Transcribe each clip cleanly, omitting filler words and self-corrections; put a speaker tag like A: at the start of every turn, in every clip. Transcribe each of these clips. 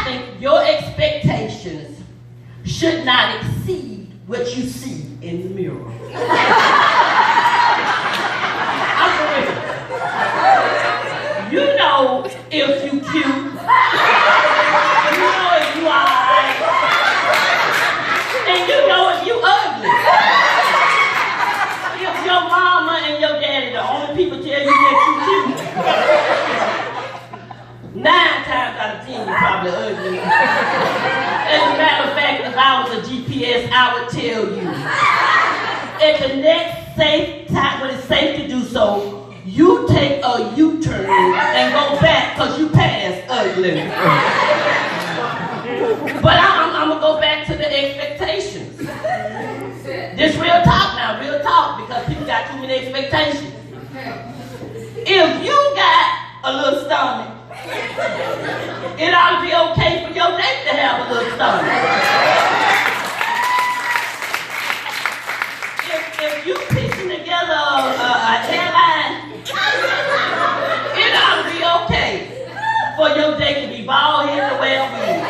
A: think your expectations should not exceed what you see in the mirror. I'm for real. You know if you cute. You know if you alright. And you know if you ugly. If your mama and your daddy the only people tell you that you cute, 9 times out of 10 you're probably ugly. As a matter of fact, if I was a GPS, I would tell you. At the next safe time, when it's safe to do so, you take a U-turn and go back because you passed ugly. But I'm going to go back to the expectations. This real talk now, real talk, because people got too many expectations. If you got a little stomach, it ought to be okay for your date to have a little stomach. If you piecing together a hairline, it ought to be okay for your date to be bald-headed or well-being.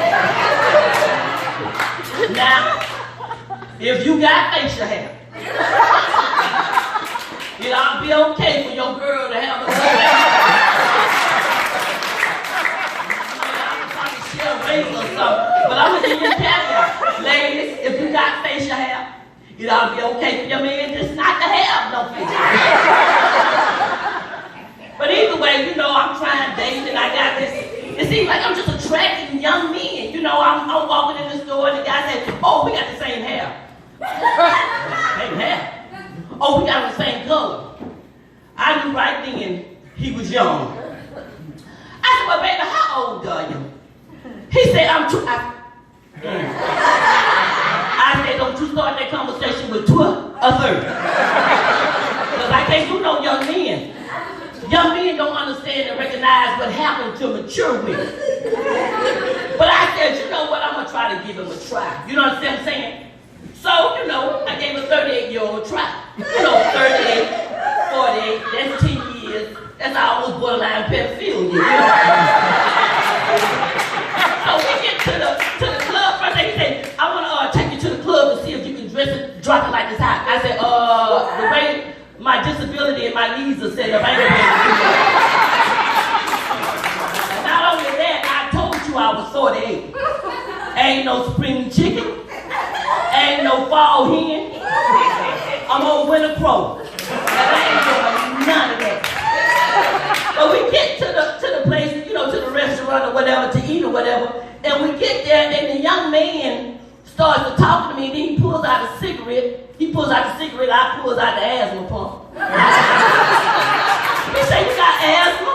A: Now, if you got facial hair, it ought to be okay for your girl to have a little hair. Or something. But I'm gonna give you a caveat. Ladies, if you got facial hair, it ought to be okay for your man just not to have no facial hair. But either way, you know, I'm trying to date and I got this. It seems like I'm just attracting young men. You know, I'm walking in the store and the guy says, oh, we got the same hair. Same hair? Oh, we got the same color. I knew right then he was young. I said, well, baby, how old are you? He said, I'm too. I said, don't you start that conversation with 12 or 30. Because I can't do no young men. Young men don't understand and recognize what happened to mature women. But I said, you know what, I'm going to try to give him a try. You know what I'm saying? So, you know, I gave a 38-year-old a try. You know, 38, 48, that's 10 years. That's almost borderline pedophilia. You know? So we get to the club first. They say, I want to take you to the club and see if you can drop it like this hot. I said, the way my disability and my knees are set up, I ain't gonna be able to do that. Not only that, I told you I was 48. Ain't no spring chicken. Ain't no fall hen. I'm on winter crow. And I ain't doing none of that. But we get to the place, you know, to the restaurant or whatever, to eat or whatever, and we get there and the young man starts to talk to me and then he pulls out a cigarette. He pulls out the cigarette, I pulls out the asthma pump. He said, you got asthma?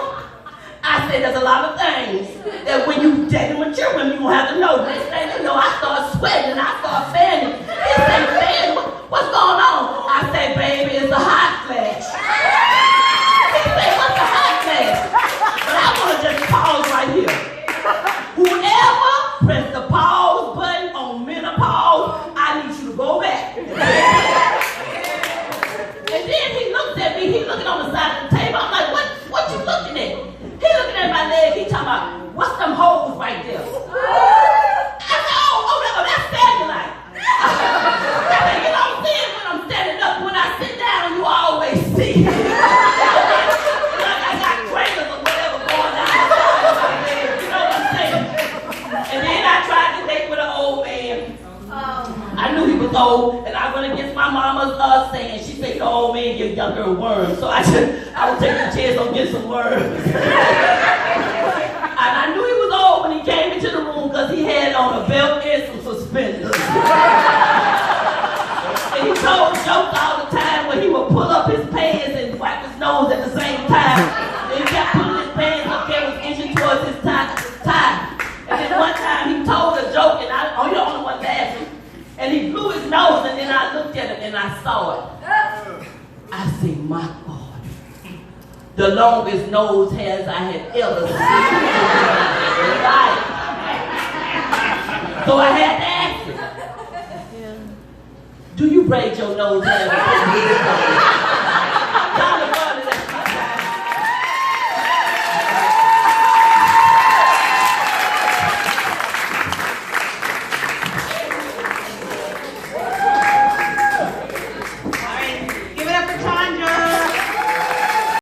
A: I said, there's a lot of things that when you date mature women, you gonna have to know. Next thing you know, I start sweating and I start fanning. He said, man, what's going on? I said, baby, it's a hot flash. He said, what's a hot flash? But I wanna just pause right here. Whoever pressed the pause button on menopause, I need you to go back. And then he looks at me, he looking on the side of the table. I'm like, what you looking at? He looking at my leg, he talking about, what's them holes right there? I said, that's cellulite. I said, you don't see it when I'm standing up, when I sit down, you always see it. Like I got craters or whatever going on. You know what I'm saying? And then I tried to date with an old man. I knew he was old, and I went against my mama's saying. She said, the old man give young girl worms. So I would take the chance on getting some worms. And I knew he was old when he came into the room because he had on a belt and some suspenders. And he told jokes all the time where he would pull up his pants and wipe his nose at the same time. And he kept pulling his pants up there, was inching towards his tie. And then one time he told a joke, and you're the only one laughing. And he blew his nose, and then I looked at him and I saw it. I said, my God. The longest nose hairs I had ever seen in life. So I had to ask him, do you braid your nose hairs?